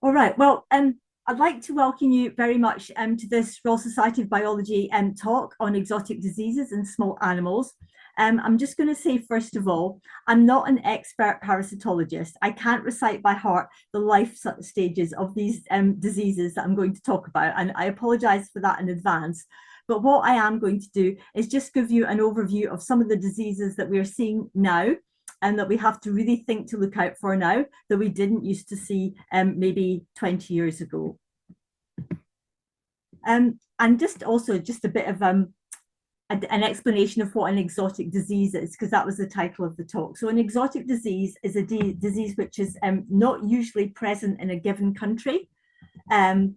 All right. Well, I'd like to welcome you very much to this Royal Society of Biology talk on exotic diseases in small animals. I'm just going to say, first of all, I'm not an expert parasitologist. I can't recite by heart the life stages of these diseases that I'm going to talk about, and I apologize for that in advance. But what I am going to do is just give you an overview of some of the diseases that we're seeing now and that we have to really think to look out for now that we didn't used to see maybe 20 years ago. And just also just a bit of an explanation of what an exotic disease is, because that was the title of the talk. So an exotic disease is a disease which is not usually present in a given country. And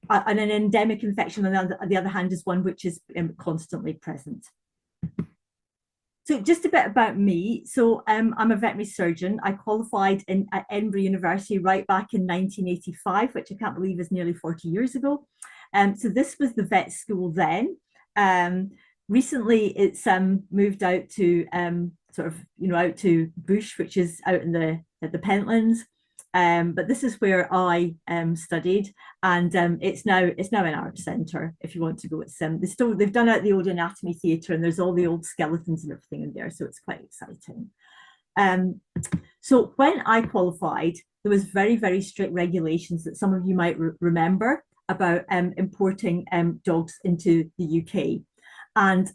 an endemic infection, on the other hand, is one which is constantly present. So just a bit about me. So I'm a veterinary surgeon. I qualified at Edinburgh University right back in 1985, which I can't believe is nearly 40 years ago. So this was the vet school then. Recently, it's moved out to out to Bush, which is out in the Pentlands. But this is where I studied, and it's now an art centre. If you want to go, it's they've done out the old anatomy theatre, and there's all the old skeletons and everything in there, so it's quite exciting. So when I qualified, there was very strict regulations that some of you might remember about importing dogs into the UK, and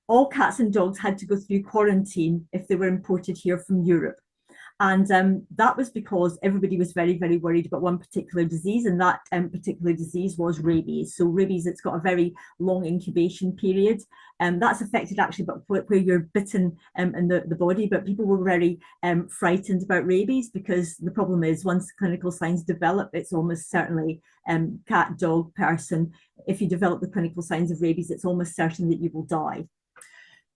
all cats and dogs had to go through quarantine if they were imported here from Europe. And that was because everybody was very worried about one particular disease, and that particular disease was rabies. So rabies, it's got a very long incubation period, and that's affected actually but where you're bitten in the body. But people were very frightened about rabies, because the problem is once clinical signs develop, it's almost certainly cat, dog, person. If you develop the clinical signs of rabies, it's almost certain that you will die.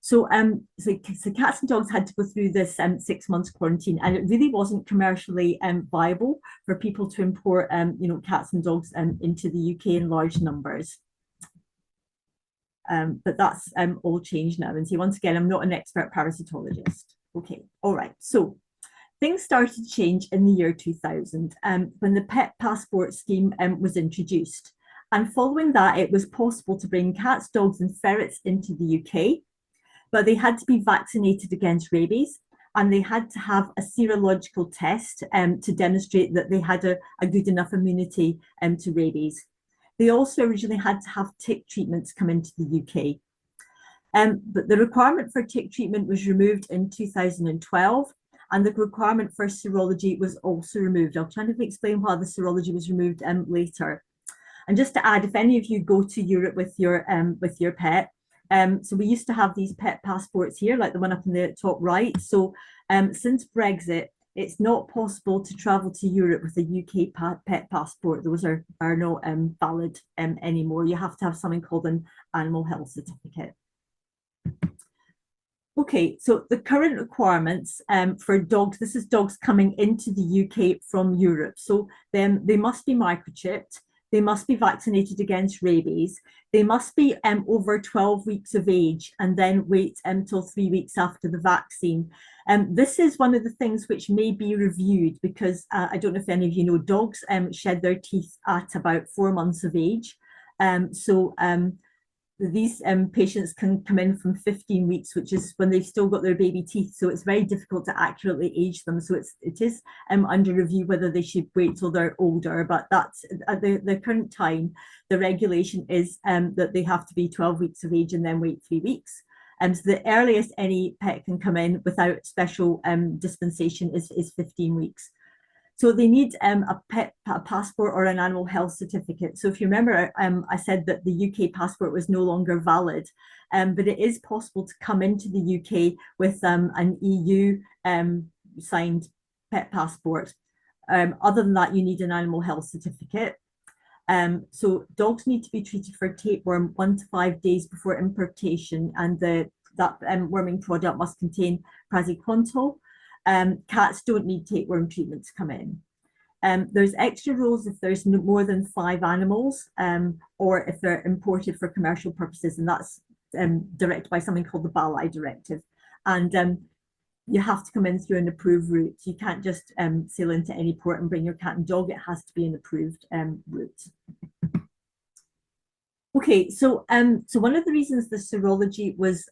So cats and dogs had to go through this 6 months quarantine, and it really wasn't commercially viable for people to import, cats and dogs into the UK in large numbers. But that's all changed now. And so once again, I'm not an expert parasitologist. Okay, all right. So things started to change in the year 2000 when the pet passport scheme was introduced. And following that, it was possible to bring cats, dogs, and ferrets into the UK. But they had to be vaccinated against rabies, and they had to have a serological test to demonstrate that they had a good enough immunity to rabies. They also originally had to have tick treatments come into the UK. But the requirement for tick treatment was removed in 2012, and the requirement for serology was also removed. I'll try to explain why the serology was removed later. And just to add, if any of you go to Europe with your pet, so we used to have these pet passports here, like the one up in the top right. So since Brexit, it's not possible to travel to Europe with a UK pet passport. Those are not valid anymore. You have to have something called an animal health certificate. Okay, so the current requirements for dogs, this is dogs coming into the UK from Europe. So then they must be microchipped. They must be vaccinated against rabies. They must be over 12 weeks of age and then wait until 3 weeks after the vaccine. This is one of the things which may be reviewed, because I don't know if any of you know, dogs shed their teeth at about 4 months of age. These patients can come in from 15 weeks, which is when they've still got their baby teeth. So it's very difficult to accurately age them. So it is under review whether they should wait till they're older. But that's at the current time, the regulation is that they have to be 12 weeks of age and then wait 3 weeks. So the earliest any pet can come in without special dispensation is 15 weeks. So they need a passport or an animal health certificate. So if you remember, I said that the UK passport was no longer valid, but it is possible to come into the UK with an EU signed pet passport. Other than that, you need an animal health certificate. So dogs need to be treated for tapeworm 1 to 5 days before importation, and that worming product must contain praziquantel. Cats don't need tapeworm treatment to come in. There's extra rules if there's more than 5 animals, or if they're imported for commercial purposes, and that's directed by something called the BALI directive. And you have to come in through an approved route. You can't just sail into any port and bring your cat and dog. It has to be an approved route. Okay, so one of the reasons the serology was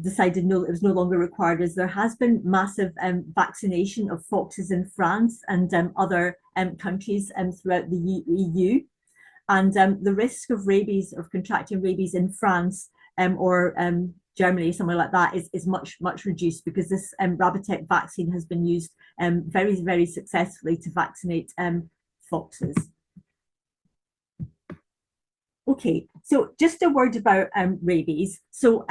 decided no, it was no longer required is there has been massive vaccination of foxes in France and other countries throughout the EU. And the risk of rabies, of contracting rabies in France or Germany, somewhere like that, is much reduced because this Rabotec vaccine has been used very successfully to vaccinate foxes. Okay, so just a word about rabies. So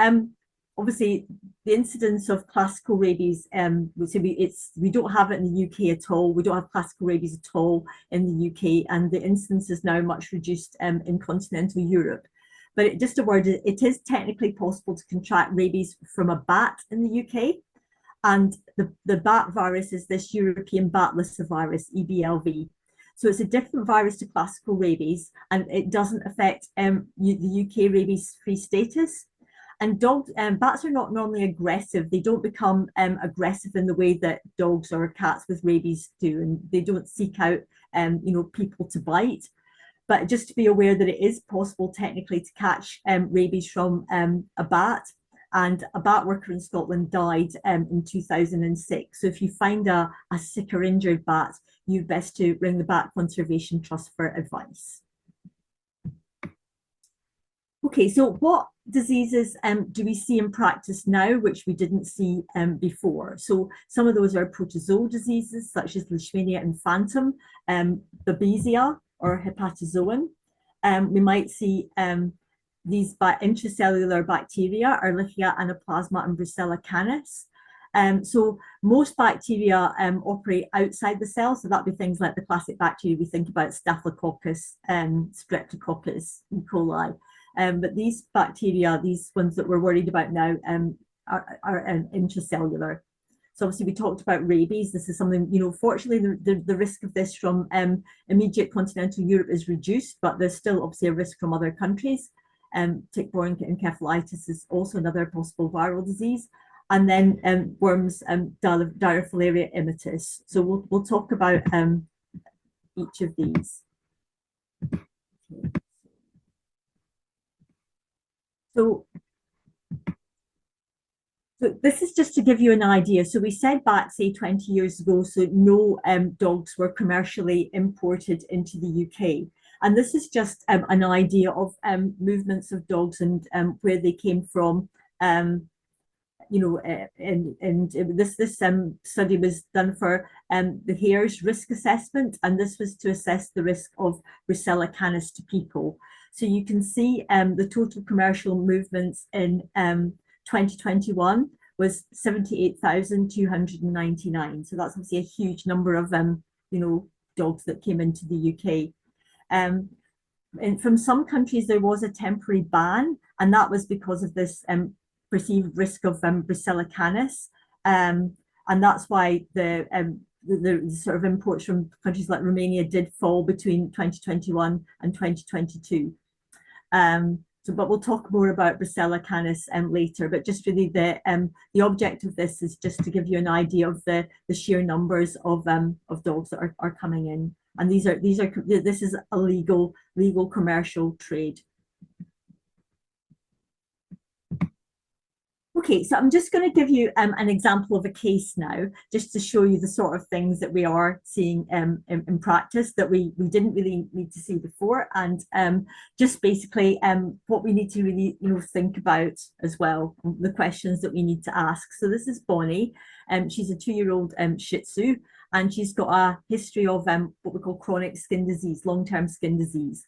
obviously the incidence of classical rabies, so we don't have it in the UK at all. We don't have classical rabies at all in the UK, and the incidence is now much reduced in continental Europe. But just a word, it is technically possible to contract rabies from a bat in the UK. And the bat virus is this European bat lyssavirus, EBLV. So it's a different virus to classical rabies, and it doesn't affect the UK rabies-free status. And bats are not normally aggressive. They don't become aggressive in the way that dogs or cats with rabies do, and they don't seek out people to bite. But just to be aware that it is possible technically to catch rabies from a bat. And a bat worker in Scotland died in 2006. So if you find a sick or injured bat, you're best to ring the Bat Conservation Trust for advice. Okay, so what diseases do we see in practice now, which we didn't see before? So some of those are protozoal diseases, such as Leishmania infantum, Babesia or hepatozoan. We might see these intracellular bacteria, Ehrlichia, Anaplasma, and Brucella canis. So most bacteria operate outside the cell, so that'd be things like the classic bacteria we think about, Staphylococcus, Streptococcus, E. coli. But these bacteria, these ones that we're worried about now, are intracellular. So obviously we talked about rabies. This is something, fortunately the risk of this from immediate continental Europe is reduced, but there's still obviously a risk from other countries. Tick-borne encephalitis is also another possible viral disease. And then worms, Diarrhea immitis. So we'll talk about each of these. So this is just to give you an idea. So we said back, say, 20 years ago, so no dogs were commercially imported into the UK. And this is just an idea of movements of dogs and where they came from. And this study was done for the hare's risk assessment, and this was to assess the risk of Brucella canis to people. So you can see the total commercial movements in 2021 was 78,299. So that's obviously a huge number of dogs that came into the UK. And from some countries there was a temporary ban, and that was because of this perceived risk of Brucella canis, and that's why the sort of imports from countries like Romania did fall between 2021 and 2022. But we'll talk more about Brucella canis later. But just really the object of this is just to give you an idea of the sheer numbers of dogs that are coming in, and this is a legal commercial trade. Okay, so I'm just going to give you an example of a case now, just to show you the sort of things that we are seeing in practice that we didn't really need to see before, and just basically what we need to really think about as well, the questions that we need to ask. So this is Bonnie, she's a 2-year-old Shih Tzu, and she's got a history of what we call chronic skin disease, long-term skin disease,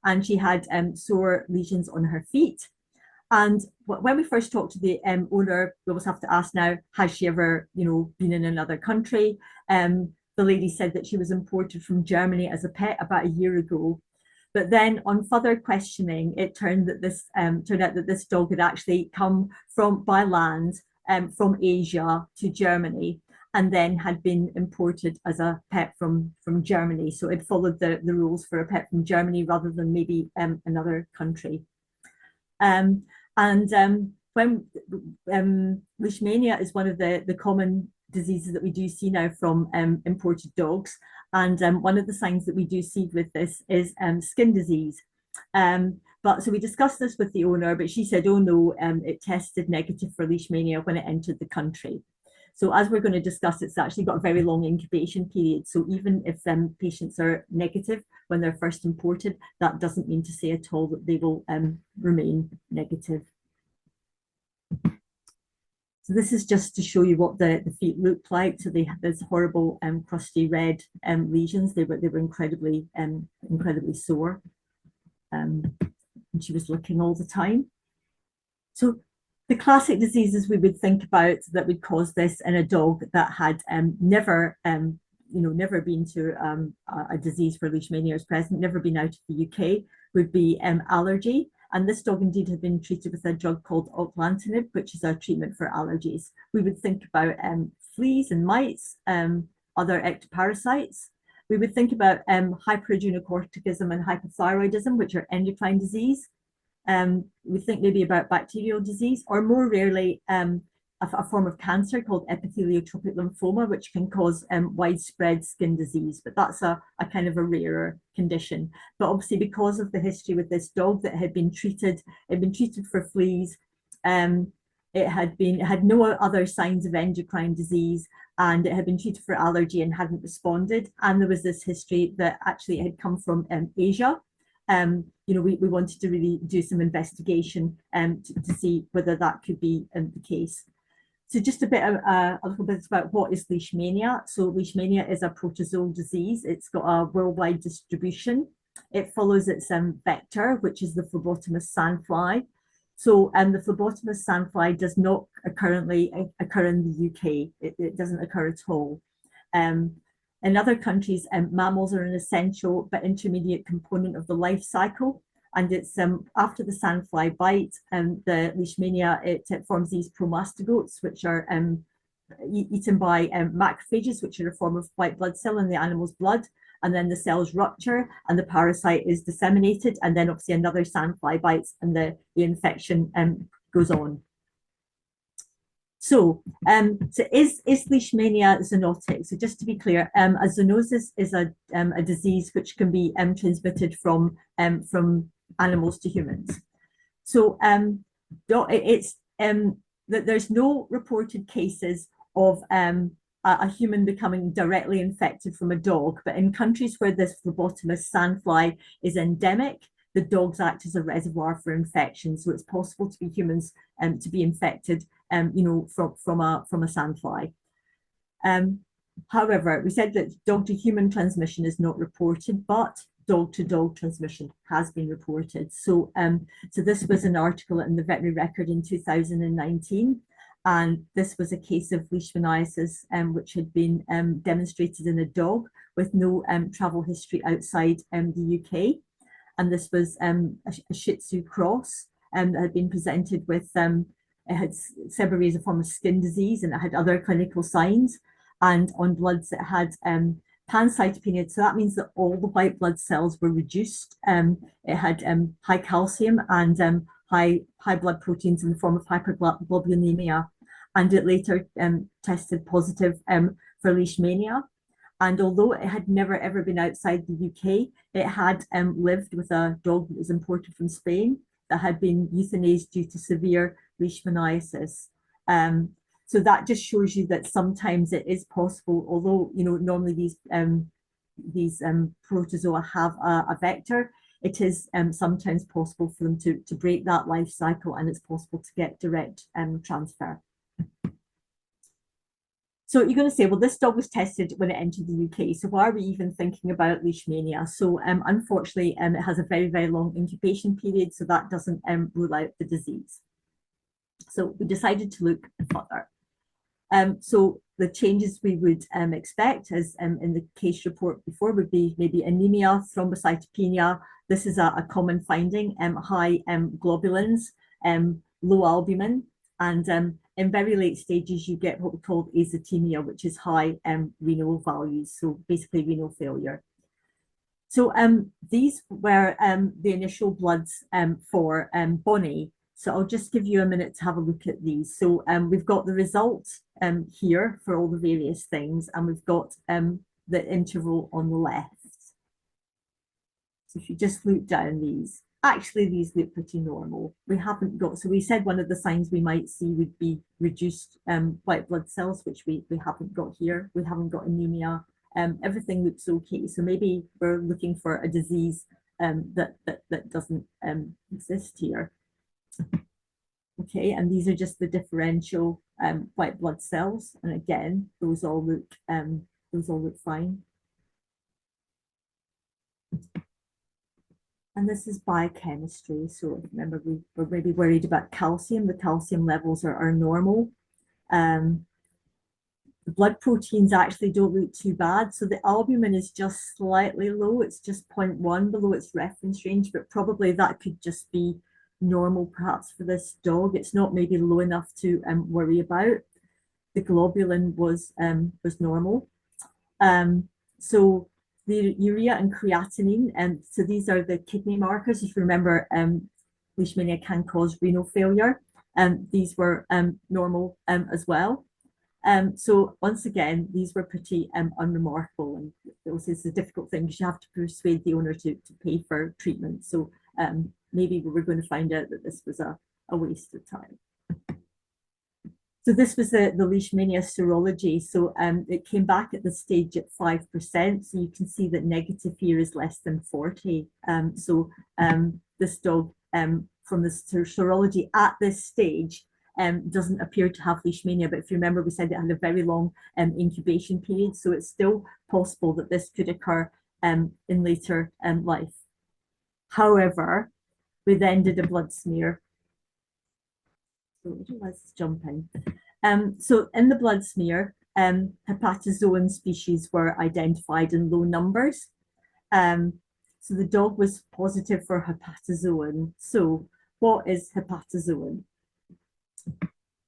and she had sore lesions on her feet. And when we first talked to the owner, we always have to ask now, has she ever, been in another country? The lady said that she was imported from Germany as a pet about a year ago. But then on further questioning, it turned out that this dog had actually come by land from Asia to Germany, and then had been imported as a pet from Germany. So it followed the rules for a pet from Germany rather than maybe another country. when leishmania is one of the common diseases that we do see now from imported dogs. And one of the signs that we do see with this is skin disease. But so we discussed this with the owner, but she said, oh no, it tested negative for leishmania when it entered the country. So as we're going to discuss, it's actually got a very long incubation period. So even if patients are negative when they're first imported, that doesn't mean to say at all that they will remain negative. So this is just to show you what the feet looked like. So they had this horrible crusty red lesions. They were incredibly sore. And she was licking all the time. So the classic diseases we would think about that would cause this in a dog that had never been to a disease where leishmania is present, never been out of the UK, would be allergy. And this dog indeed had been treated with a drug called oglantinib, which is a treatment for allergies. We would think about fleas and mites, other ectoparasites. We would think about hyperadrenocorticism and hypothyroidism, which are endocrine disease. We think maybe about bacterial disease, or more rarely, a form of cancer called epitheliotropic lymphoma, which can cause widespread skin disease, but that's a kind of a rarer condition. But obviously, because of the history with this dog that had been treated for fleas, it had no other signs of endocrine disease, and it had been treated for allergy and hadn't responded. And there was this history that actually it had come from Asia. We wanted to really do some investigation to see whether that could be the case. So just a little bit about what is leishmania. So leishmania is a protozoal disease. It's got a worldwide distribution. It follows its vector, which is the phlebotomous sandfly. So the phlebotomous sandfly does not currently occur in the UK. It doesn't occur at all. In other countries, mammals are an essential but intermediate component of the life cycle. And it's after the sandfly bite, the leishmania, it forms these promastogotes, which are eaten by macrophages, which are a form of white blood cell in the animal's blood. And then the cells rupture and the parasite is disseminated. And then obviously another sandfly bites and the infection goes on. So, is leishmania zoonotic? So just to be clear, a zoonosis is a disease which can be transmitted from animals to humans. So there's no reported cases of a human becoming directly infected from a dog, but in countries where this phlebotomous sandfly is endemic, the dogs act as a reservoir for infection. So it's possible to be humans to be infected, from a sandfly. However, we said that dog to human transmission is not reported, but dog to dog transmission has been reported. So, so this was an article in the Veterinary Record in 2019. And this was a case of leishmaniasis, which had been demonstrated in a dog with no travel history outside the UK. And this was a Shih Tzu cross that had been presented with, it had seborrhea as a form of skin disease, and it had other clinical signs. And on bloods, it had pancytopenia. So that means that all the white blood cells were reduced. It had high calcium and high blood proteins in the form of hyperglobulinemia. And it later tested positive for leishmania. And although it had never ever been outside the UK, it had lived with a dog that was imported from Spain that had been euthanized due to severe leishmaniasis. So that just shows you that sometimes it is possible, although normally these protozoa have a vector, it is sometimes possible for them to break that life cycle, and it's possible to get direct transfer. So you're going to say, well, this dog was tested when it entered the UK, so why are we even thinking about leishmania? So unfortunately, it has a very, very long incubation period, so that doesn't rule out the disease. So we decided to look further. So the changes we would expect, as in the case report before, would be maybe anemia, thrombocytopenia. This is a common finding, high globulins, low albumin, and in very late stages, you get what we call azotemia, which is high renal values, so basically renal failure. So these were the initial bloods for borne. So I'll just give you a minute to have a look at these. So we've got the results here for all the various things, and we've got the interval on the left. So if you just look down these, actually these look pretty normal. We haven't got, so we said one of the signs we might see would be reduced white blood cells, which we haven't got here. We haven't got anemia. Everything looks okay. So maybe we're looking for a disease that doesn't exist here. Okay, and these are just the differential white blood cells, and again, those all look fine. And this is biochemistry. So remember, we were maybe worried about calcium. The calcium levels are normal. The blood proteins actually don't look too bad. So the albumin is just slightly low. It's just 0.1 below its reference range, but probably that could just be normal perhaps for this dog. It's not maybe low enough to worry about. The globulin was normal. So the urea and creatinine, and so these are the kidney markers. If you remember, leishmania can cause renal failure, and these were normal as well. So once again, these were pretty unremarkable, and this is a difficult thing because you have to persuade the owner to pay for treatment. So maybe we were going to find out that this was a waste of time. So this was the leishmania serology. So it came back at the stage at 5%. So you can see that negative here is less than 40. This dog from the serology at this stage doesn't appear to have leishmania. But if you remember, we said it had a very long incubation period. So it's still possible that this could occur in later life. However, we then did a blood smear. So let's jump in. So in the blood smear, hepatozoan species were identified in low numbers. So the dog was positive for hepatozoan. So what is hepatozoan?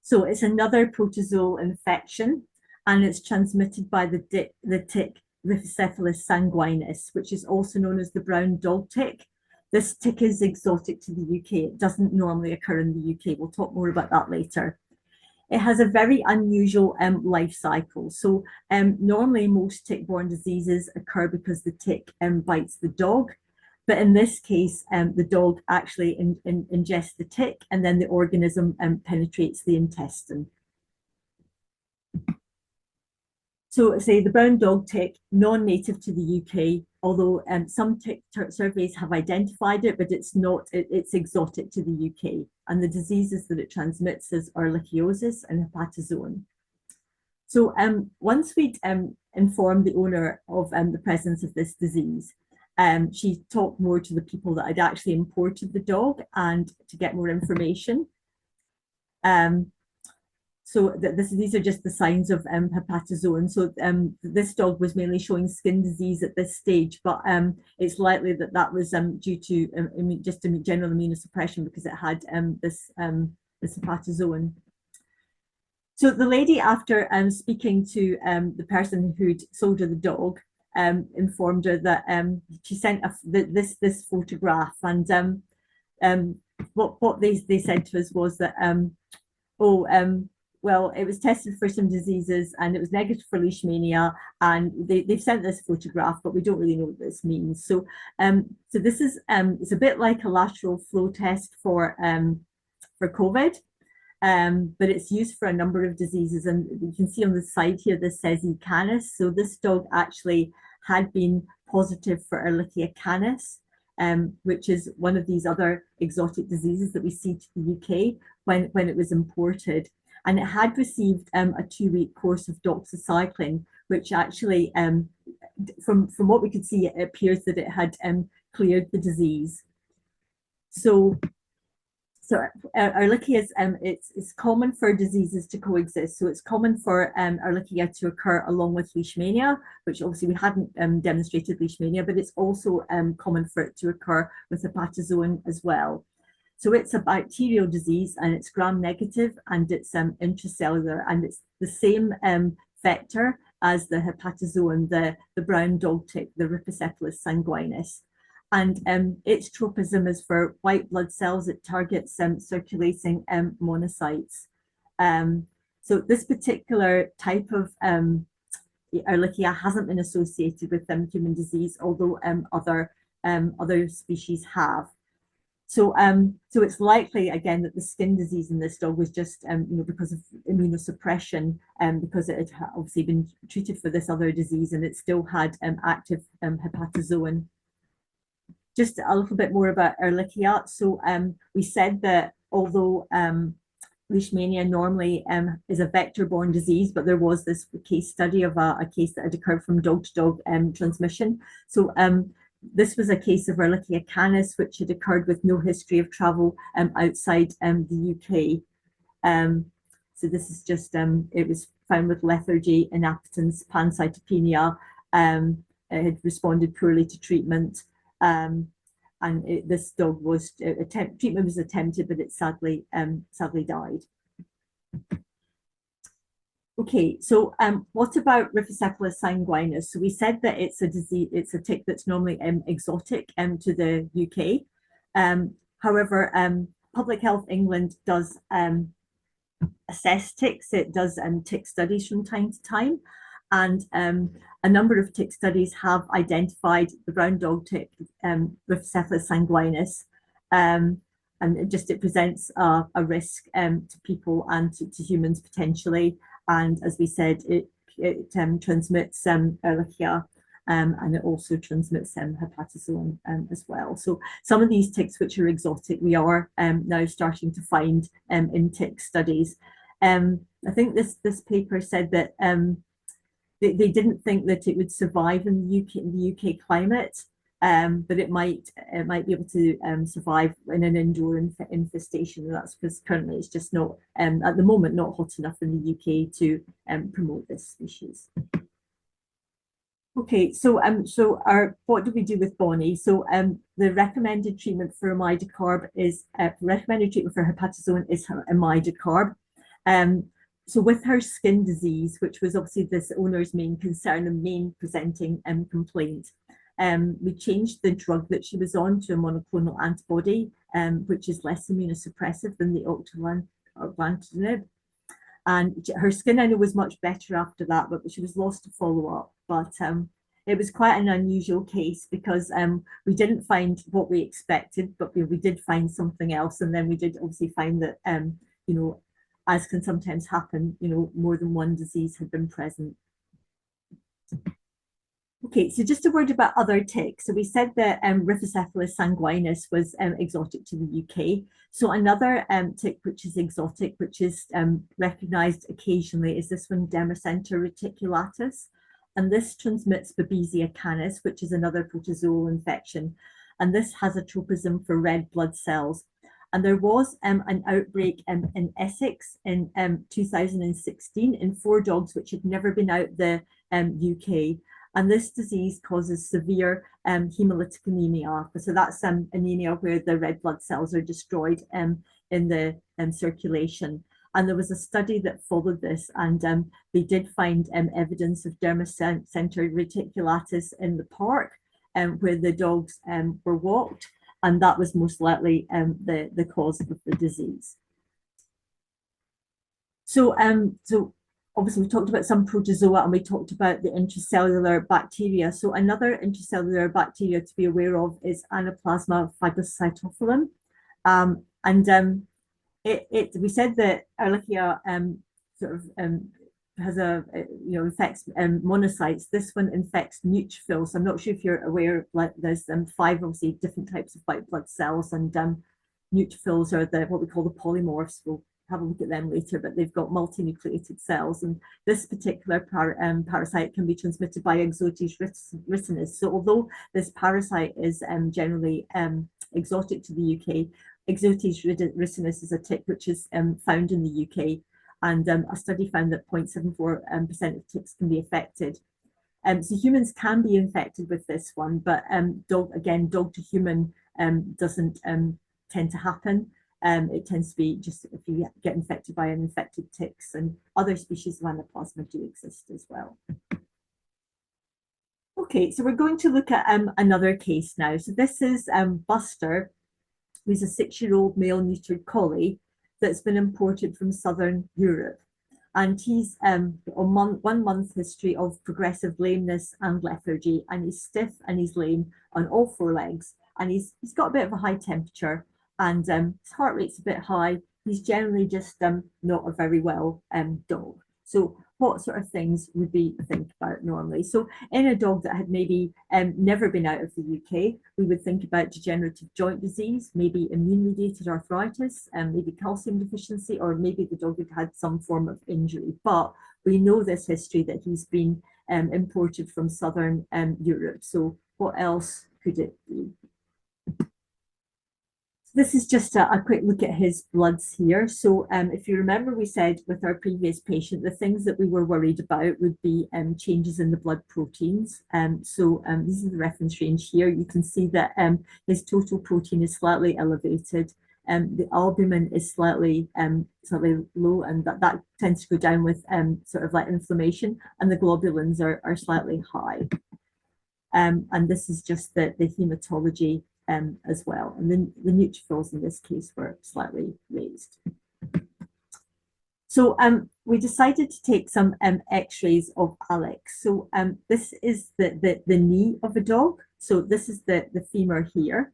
So it's another protozoal infection, and it's transmitted by the tick Rhipicephalus sanguinis, which is also known as the brown dog tick. This tick is exotic to the UK. It doesn't normally occur in the UK. We'll talk more about that later. It has a very unusual life cycle. So normally most tick-borne diseases occur because the tick bites the dog. But in this case, the dog actually ingests the tick, and then the organism penetrates the intestine. So say the brown dog tick, non-native to the UK, although some tick surveys have identified it, but it's not, it's exotic to the UK. And the diseases that it transmits is ehrlichiosis and hepatozoan. So once we'd informed the owner of the presence of this disease, she talked more to the people that had actually imported the dog and to get more information. So these are just the signs of hepatozoan. So this dog was mainly showing skin disease at this stage, but it's likely that that was due to just general immunosuppression because it had this hepatozoan. So the lady, after speaking to the person who'd sold her the dog, informed her that she sent this photograph, and what they said to us was that well, it was tested for some diseases and it was negative for leishmania, and they've sent this photograph, but we don't really know what this means. So so this is it's a bit like a lateral flow test for COVID, but it's used for a number of diseases, and you can see on the side here this says E. canis. So this dog actually had been positive for Ehrlichia canis, which is one of these other exotic diseases that we see to the UK when it was imported. And it had received a 2-week course of doxycycline, which actually, from what we could see, it appears that it had cleared the disease. So Ehrlichia is it's common for diseases to coexist. So it's common for Ehrlichia to occur along with leishmania, which obviously we hadn't demonstrated leishmania, but it's also common for it to occur with hepatozoan as well. So it's a bacterial disease, and it's gram-negative, and it's intracellular, and it's the same vector as the hepatozoan, the brown dog tick, the Rhipicephalus sanguinis. and its tropism is for white blood cells. It targets circulating monocytes. So this particular type of Ehrlichia hasn't been associated with human disease, although other species have. So it's likely again that the skin disease in this dog was just because of immunosuppression, because it had obviously been treated for this other disease and it still had active hepatozoan. Just a little bit more about Ehrlichia. So we said that although Leishmania normally is a vector-borne disease, but there was this case study of a case that had occurred from dog-to-dog transmission. So this was a case of Ehrlichia canis, which had occurred with no history of travel outside the UK. So this is just, it was found with lethargy, inappetence, pancytopenia. It had responded poorly to treatment. This dog was, treatment was attempted, but it sadly died. Okay, so what about Rhipicephalus sanguinus? So we said that it's a disease, it's a tick that's normally exotic to the UK. However, Public Health England does assess ticks. It does tick studies from time to time. And a number of tick studies have identified the brown dog tick, Rhipicephalus sanguinus, and it presents a risk to people and to humans potentially. And as we said, it transmits Ehrlichia, and it also transmits hepatozoan as well. So some of these ticks which are exotic, we are now starting to find in tick studies. I think this paper said that they didn't think that it would survive in the UK climate, but it might be able to survive in an indoor infestation. And that's because currently it's just not at the moment not hot enough in the UK to promote this species. Okay, so what do we do with Bonnie? So the recommended treatment for amidocarb is recommended treatment for hepatozoan is amidocarb. So with her skin disease, which was obviously this owner's main concern and main presenting complaint, we changed the drug that she was on to a monoclonal antibody, which is less immunosuppressive than the octreotide. And her skin, I know, was much better after that, but she was lost to follow-up. But it was quite an unusual case because we didn't find what we expected, but we did find something else. And then we did obviously find that, as can sometimes happen, more than one disease had been present. Okay, so just a word about other ticks. So we said that Rhipicephalus sanguinus was exotic to the UK. So another tick which is exotic, which is recognised occasionally, is this one, Dermacentor reticulatus. And this transmits Babesia canis, which is another protozoal infection. And this has a tropism for red blood cells. And there was an outbreak in Essex in 2016 in 4 dogs which had never been out the UK. And this disease causes severe hemolytic anemia. So that's anemia where the red blood cells are destroyed in the circulation. And there was a study that followed this, and they did find evidence of Dermacentor reticulatus in the park where the dogs were walked. And that was most likely the cause of the disease. So obviously we talked about some protozoa and we talked about the intracellular bacteria. So another intracellular bacteria to be aware of is Anaplasma phagocytophilum. We said that Ehrlichia has infects monocytes. This one infects neutrophils. I'm not sure if you're aware, like there's 5 obviously different types of white blood cells, and neutrophils are what we call the polymorphs. We'll have a look at them later, but they've got multinucleated cells, and this particular parasite can be transmitted by Ixodes ricinus. So although this parasite is generally exotic to the UK, Ixodes ricinus is a tick which is found in the UK, and a study found that 0.74% of ticks can be affected. So humans can be infected with this one, but dog to human doesn't tend to happen. It tends to be just if you get infected by infected ticks, and other species of Anaplasma do exist as well. Okay, so we're going to look at another case now. So this is Buster, who's a 6-year-old male neutered collie that's been imported from Southern Europe. And he's on 1 month history of progressive lameness and lethargy, and he's stiff and he's lame on all 4 legs, and he's got a bit of a high temperature, and his heart rate's a bit high. He's generally just not a very well dog. So what sort of things would we think about normally? So in a dog that had maybe never been out of the UK, we would think about degenerative joint disease, maybe immune-mediated arthritis, maybe calcium deficiency, or maybe the dog had had some form of injury. But we know this history that he's been imported from Southern Europe. So what else could it be? This is just a quick look at his bloods here. So if you remember, we said with our previous patient, the things that we were worried about would be changes in the blood proteins. So this is the reference range here. You can see that his total protein is slightly elevated. The albumin is slightly low, and that tends to go down with sort of like inflammation, and the globulins are slightly high. And this is just the hematology as well. And then the neutrophils in this case were slightly raised. So we decided to take some x-rays of Alex. So this is the knee of a dog. So this is the femur here.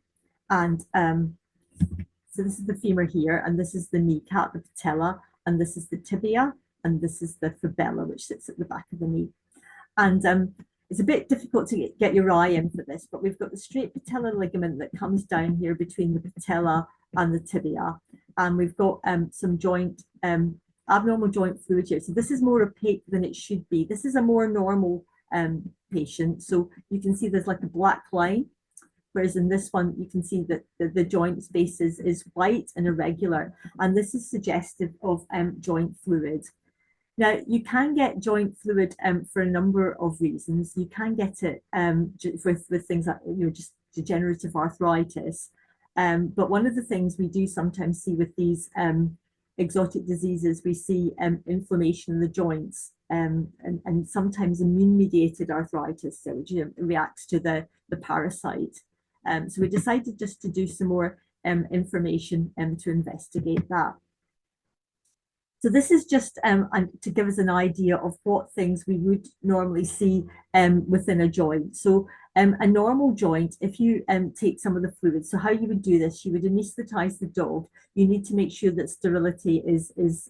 And so this is the femur here, and this is the kneecap, the patella, and this is the tibia, and this is the fibula, which sits at the back of the knee. And it's a bit difficult to get your eye in for this, but we've got the straight patellar ligament that comes down here between the patella and the tibia. And we've got some abnormal joint fluid here. So this is more opaque than it should be. This is a more normal patient. So you can see there's like a black line, whereas in this one, you can see that the joint space is white and irregular. And this is suggestive of joint fluid. Now, you can get joint fluid for a number of reasons. You can get it with things like, just degenerative arthritis. But one of the things we do sometimes see with these exotic diseases, we see inflammation in the joints and sometimes immune-mediated arthritis, so which reacts to the parasite. So we decided just to do some more information to investigate that. So this is just to give us an idea of what things we would normally see within a joint. So a normal joint, if you take some of the fluid, so how you would do this, you would anesthetize the dog. You need to make sure that sterility is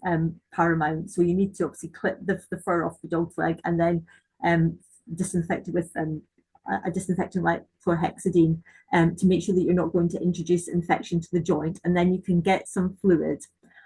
paramount. So you need to obviously clip the fur off the dog's leg and then disinfect it with a disinfectant like chlorhexidine to make sure that you're not going to introduce infection to the joint. And then you can get some fluid.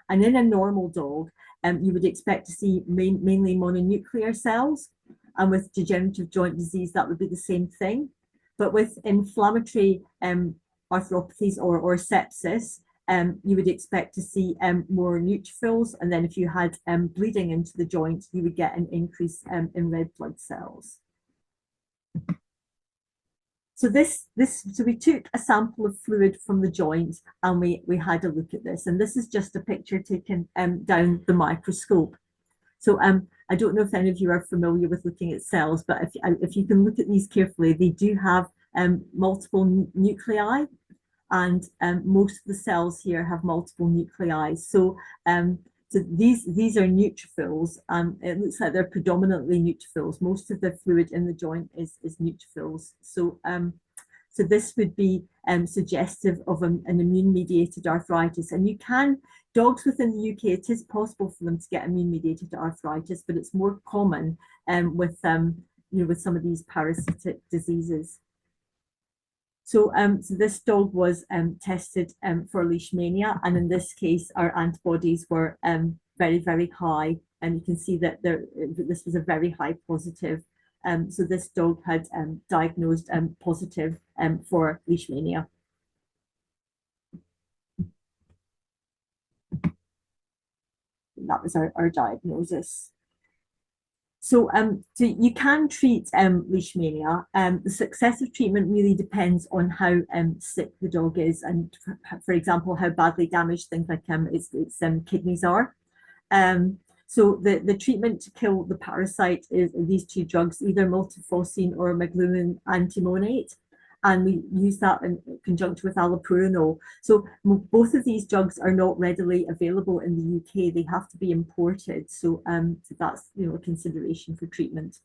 And in a normal dog, you would expect to see mainly mononuclear cells. And with degenerative joint disease, that would be the same thing. But with inflammatory arthropathies or sepsis, you would expect to see more neutrophils. And then if you had bleeding into the joint, you would get an increase in red blood cells. So so we took a sample of fluid from the joint and we had a look at this. And this is just a picture taken down the microscope. So I don't know if any of you are familiar with looking at cells, but if you can look at these carefully, they do have multiple nuclei, and most of the cells here have multiple nuclei. So these are neutrophils. It looks like they're predominantly neutrophils. Most of the fluid in the joint is neutrophils. So so this would be suggestive of an immune-mediated arthritis. And dogs within the UK, it is possible for them to get immune-mediated arthritis, but it's more common with some of these parasitic diseases. So, so this dog was tested for leishmania, and in this case, our antibodies were very, very high. And you can see that this was a very high positive. So this dog had diagnosed positive for leishmania. And that was our diagnosis. So, so you can treat leishmania. The success of treatment really depends on how sick the dog is, and for example, how badly damaged things like its kidneys are. So the treatment to kill the parasite is these two drugs, either multifosine or meglumine antimonate. And we use that in conjunction with allopurinol. So both of these drugs are not readily available in the UK. They have to be imported. So, so that's, you know, a consideration for treatment.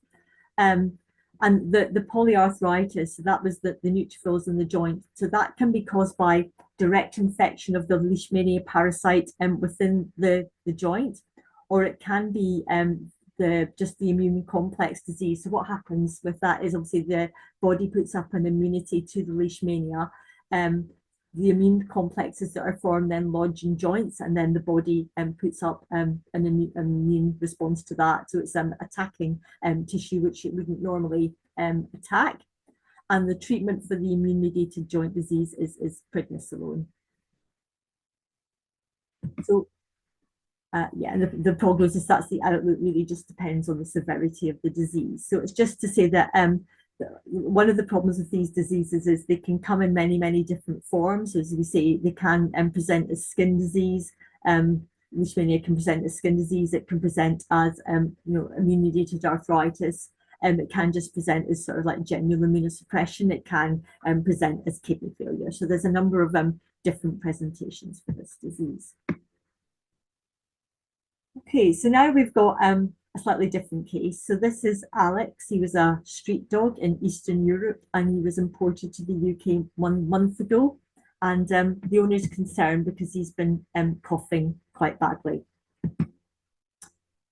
And the polyarthritis, so that was the neutrophils in the joint. So that can be caused by direct infection of the Leishmania parasite within the joint, or it can be just the immune complex disease. So what happens with that is obviously the body puts up an immunity to the Leishmania. The immune complexes that are formed then lodge in joints, and then the body puts up an immune response to that. So it's attacking tissue which it wouldn't normally attack. And the treatment for the immune-mediated joint disease is prednisolone. So yeah, the prognosis, that's the outlook, really just depends on the severity of the disease. So it's just to say that one of the problems with these diseases is they can come in many, many different forms. As we say, they can present as skin disease. Leishmania can present as skin disease. It can present as you know, immune-mediated arthritis. It can just present as sort of like general immunosuppression. It can present as kidney failure. So there's a number of different presentations for this disease. Okay, so now we've got a slightly different case. So this is Alex. He was a street dog in Eastern Europe, and he was imported to the UK 1 month ago. And the owner is concerned because he's been coughing quite badly.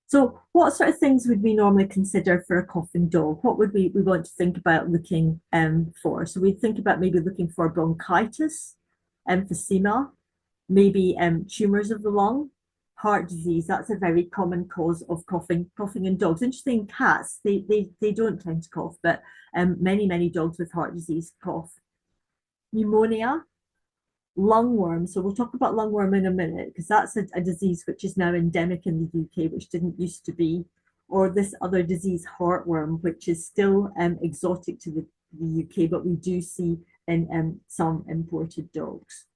So what sort of things would we normally consider for a coughing dog? What would we want to think about looking for? So we think about maybe looking for bronchitis, emphysema, maybe tumours of the lung, heart disease. That's a very common cause of coughing in dogs. Interesting, cats, they don't tend to cough, but many dogs with heart disease cough. Pneumonia, lungworm. So we'll talk about lungworm in a minute, because that's a disease which is now endemic in the UK, which didn't used to be. Or this other disease, heartworm, which is still exotic to the UK, but we do see in some imported dogs.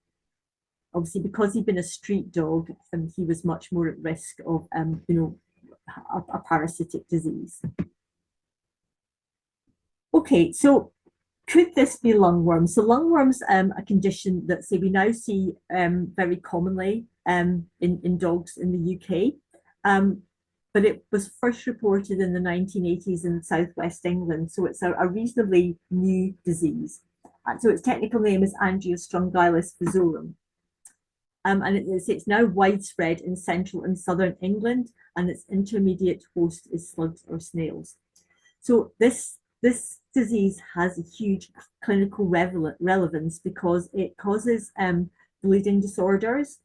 Obviously, because he'd been a street dog, he was much more at risk of, you know, a parasitic disease. Okay, so could this be lungworm? So lungworm's a condition that, say, we now see very commonly in dogs in the UK, but it was first reported in the 1980s in southwest England, so it's a reasonably new disease. So its technical name is Angiostrongylus vazorum. And it's now widespread in central and southern England, and its intermediate host is slugs or snails. So this disease has a huge clinical relevance because it causes bleeding disorders,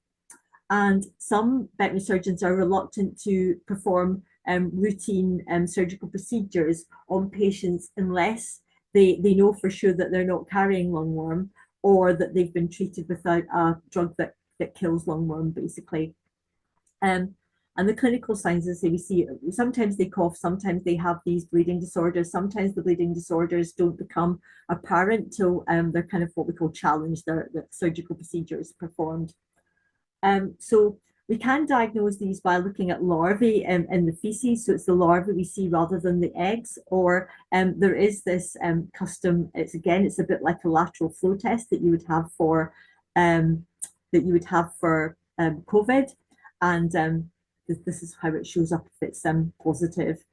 and some veterinary surgeons are reluctant to perform routine surgical procedures on patients unless they know for sure that they're not carrying lungworm, or that they've been treated without a drug that kills lungworm, basically. And the clinical signs, as we see, sometimes they cough, sometimes they have these bleeding disorders, sometimes the bleeding disorders don't become apparent till they're kind of what we call challenged, the surgical procedure is performed. So we can diagnose these by looking at larvae in the feces, so it's the larvae we see rather than the eggs, or there is this custom, it's a bit like a lateral flow test that you would have for COVID, and this is how it shows up if it's positive.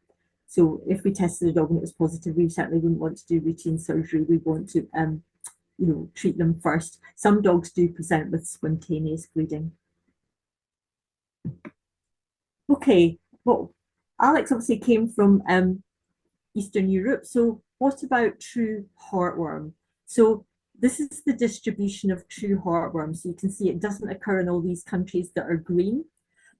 So if we tested a dog and it was positive, we certainly wouldn't want to do routine surgery. We want to, you know, treat them first. Some dogs do present with spontaneous bleeding. Okay, well, Alex obviously came from Eastern Europe. So what about true heartworm? So this is the distribution of true heartworm. So you can see it doesn't occur in all these countries that are green,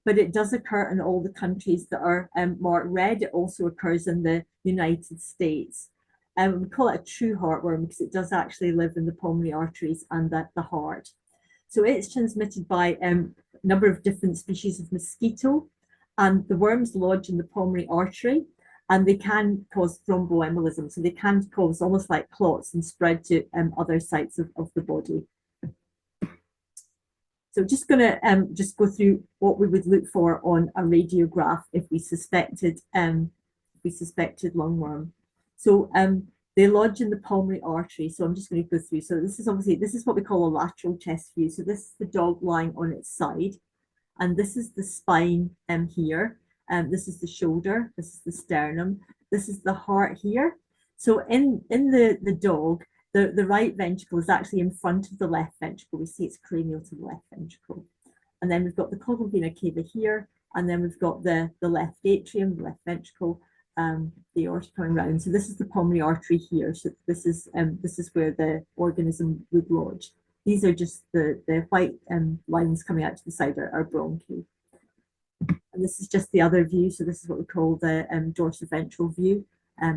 but it does occur in all the countries that are marked red. It also occurs in the United States. We call it a true heartworm because it does actually live in the pulmonary arteries and the heart. So it's transmitted by a number of different species of mosquito, and the worms lodge in the pulmonary artery, and they can cause thromboembolism. So they can cause almost like clots and spread to other sites of the body. So just going to just go through what we would look for on a radiograph if we suspected lungworm. So they lodge in the pulmonary artery. So I'm just going to go through. So this is what we call a lateral chest view. So this is the dog lying on its side, and this is the spine here. This is the shoulder. This is the sternum. This is the heart here. So in the dog, the right ventricle is actually in front of the left ventricle. We see it's cranial to the left ventricle. And then we've got the caudal vena cava here, and then we've got the left atrium, the left ventricle, the aorta coming round. So this is the pulmonary artery here. So this is where the organism would lodge. These are just the white lines coming out to the side are bronchi. And this is just the other view. So this is what we call the dorsiventral view.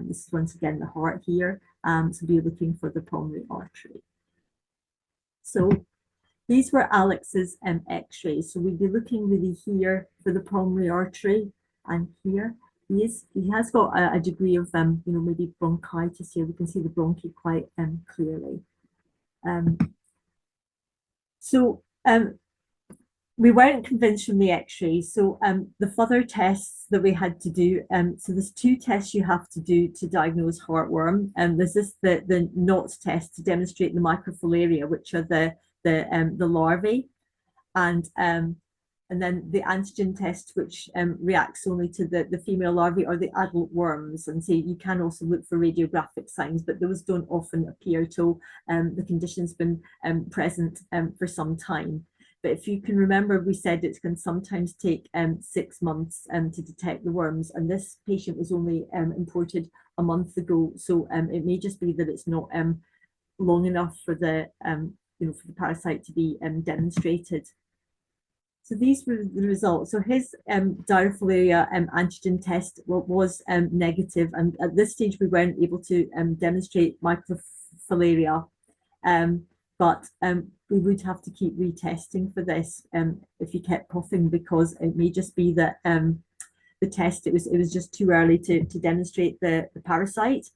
This is once again the heart here. So we're looking for the pulmonary artery. So these were Alex's x-rays. So we'd be looking really here for the pulmonary artery and here. He has got a degree of maybe bronchitis here. We can see the bronchi quite clearly. We weren't convinced from the x-rays. So the further tests that we had to do, so there's two tests you have to do to diagnose heartworm. There's the NOT test to demonstrate the microfilaria, which are the larvae, and then the antigen test, which reacts only to the female larvae or the adult worms. And so you can also look for radiographic signs, but those don't often appear till the condition's been present for some time. But if you can remember, we said it can sometimes take 6 months to detect the worms, and this patient was only imported a month ago, so it may just be that it's not long enough for the for the parasite to be demonstrated. So these were the results. So his diarrhea antigen test was negative, and at this stage we weren't able to demonstrate microfilaria, but we would have to keep retesting for this if he kept coughing, because it may just be that the test, it was just too early to demonstrate the parasite.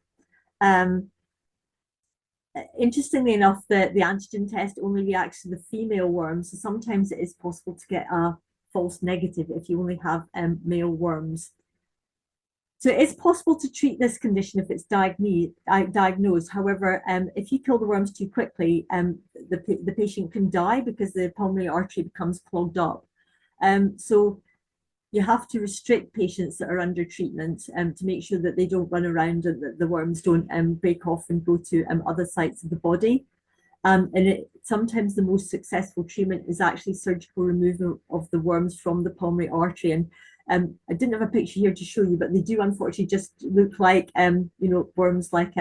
Interestingly enough, the antigen test only reacts to the female worms, so sometimes it is possible to get a false negative if you only have male worms. So it is possible to treat this condition if it's diagnosed. However, if you kill the worms too quickly, the patient can die because the pulmonary artery becomes clogged up. So you have to restrict patients that are under treatment to make sure that they don't run around and that the worms don't break off and go to other sites of the body. Sometimes the most successful treatment is actually surgical removal of the worms from the pulmonary artery. And I didn't have a picture here to show you, but they do unfortunately just look like worms, like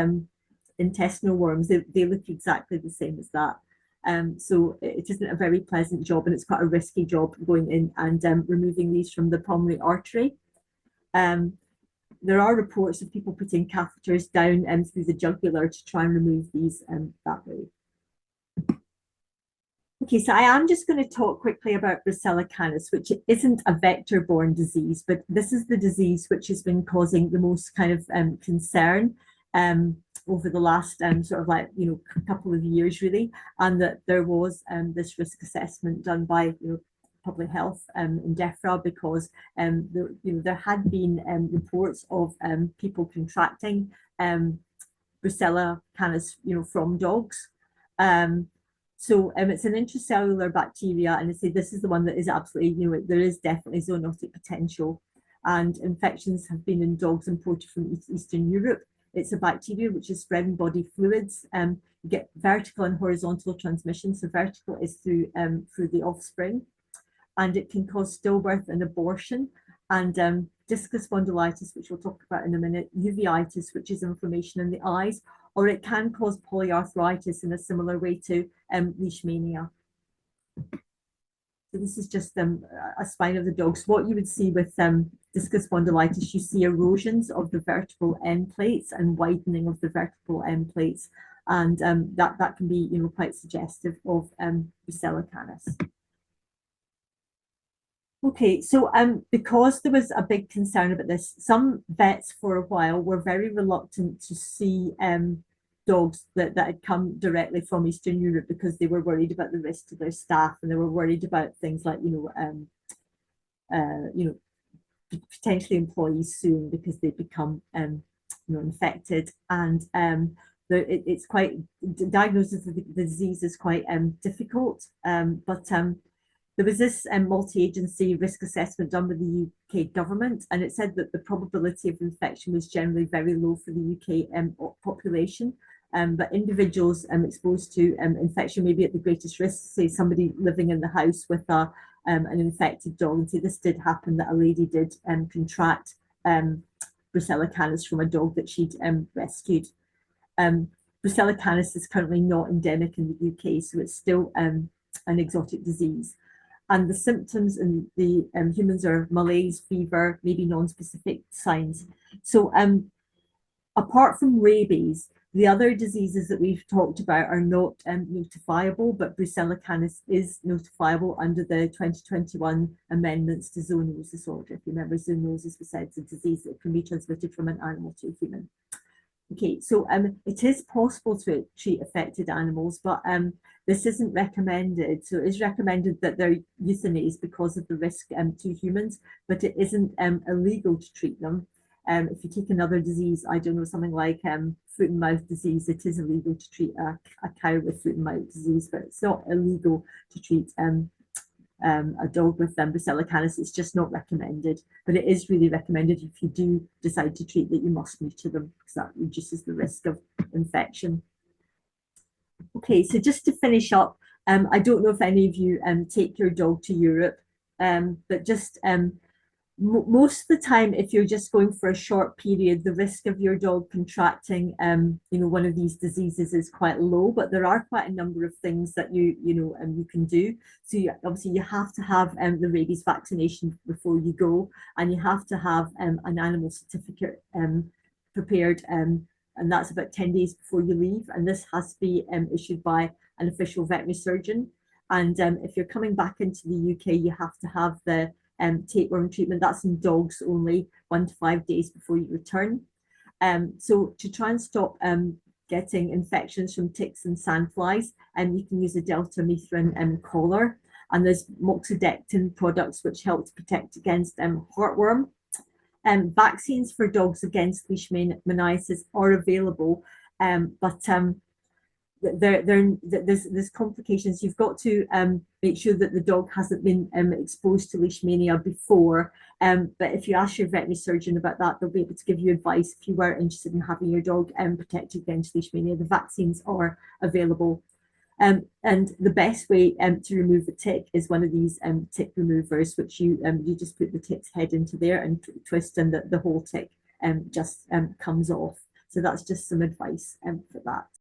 intestinal worms. They look exactly the same as that. So it isn't a very pleasant job, and it's quite a risky job going in and removing these from the pulmonary artery. There are reports of people putting catheters down through the jugular to try and remove these that way. Okay, so I am just going to talk quickly about Brucella canis, which isn't a vector-borne disease, but this is the disease which has been causing the most kind of concern over the last couple of years, really, and that there was this risk assessment done by public health in DEFRA, because there had been reports of people contracting Brucella canis from dogs. So it's an intracellular bacteria, and I say this is the one that is absolutely, there is definitely zoonotic potential, and infections have been in dogs imported from Eastern Europe. It's a bacteria which is spread in body fluids. You get vertical and horizontal transmission. So vertical is through the offspring, and it can cause stillbirth and abortion, and discus spondylitis, which we'll talk about in a minute, uveitis, which is inflammation in the eyes, or it can cause polyarthritis in a similar way to leishmania. So this is just a spine of the dog. So what you would see with discus spondylitis, you see erosions of the vertebral end plates and widening of the vertebral end plates, and that can be quite suggestive of Brucella canis. Okay, so because there was a big concern about this, some vets for a while were very reluctant to see dogs that had come directly from Eastern Europe because they were worried about the risk to their staff, and they were worried about things like, potentially employees suing because they become infected, and it's quite, diagnosis of the disease is quite difficult, but there was this multi-agency risk assessment done by the UK government, and it said that the probability of infection was generally very low for the UK population. But individuals exposed to infection may be at the greatest risk, say somebody living in the house with an infected dog. And say this did happen, that a lady did contract Brucella canis from a dog that she'd rescued. Brucella canis is currently not endemic in the UK, so it's still an exotic disease. And the symptoms in the humans are malaise, fever, maybe non-specific signs. So apart from rabies, the other diseases that we've talked about are not notifiable, but Brucella canis is notifiable under the 2021 amendments to zoonosis order. If you remember, zoonosis was said it's a disease that can be transmitted from an animal to a human. Okay, so it is possible to treat affected animals, but this isn't recommended. So it is recommended that they're euthanized because of the risk to humans, but it isn't illegal to treat them. If you take another disease, I don't know, something like foot and mouth disease, it is illegal to treat a cow with foot and mouth disease, but it's not illegal to treat a dog with Brucella canis. It's just not recommended, but it is really recommended if you do decide to treat that you must neuter them, because that reduces the risk of infection. Okay, so just to finish up, I don't know if any of you take your dog to Europe, but just most of the time, if you're just going for a short period, the risk of your dog contracting, one of these diseases is quite low. But there are quite a number of things that you can do. So obviously you have to have the rabies vaccination before you go, and you have to have an animal certificate prepared, and that's about 10 days before you leave. And this has to be issued by an official veterinary surgeon. And if you're coming back into the UK, you have to have the tapeworm treatment. That's in dogs only, 1 to 5 days before you return. So to try and stop getting infections from ticks and sandflies, you can use a deltamethrin collar, and there's moxidectin products which help to protect against heartworm. Vaccines for dogs against leishmaniasis are available, but there's complications. You've got to make sure that the dog hasn't been exposed to leishmania before. But if you ask your veterinary surgeon about that, they'll be able to give you advice if you were interested in having your dog protected against leishmania. The vaccines are available. And the best way to remove a tick is one of these tick removers, which you just put the tick's head into there and twist, and the whole tick just comes off. So that's just some advice for that.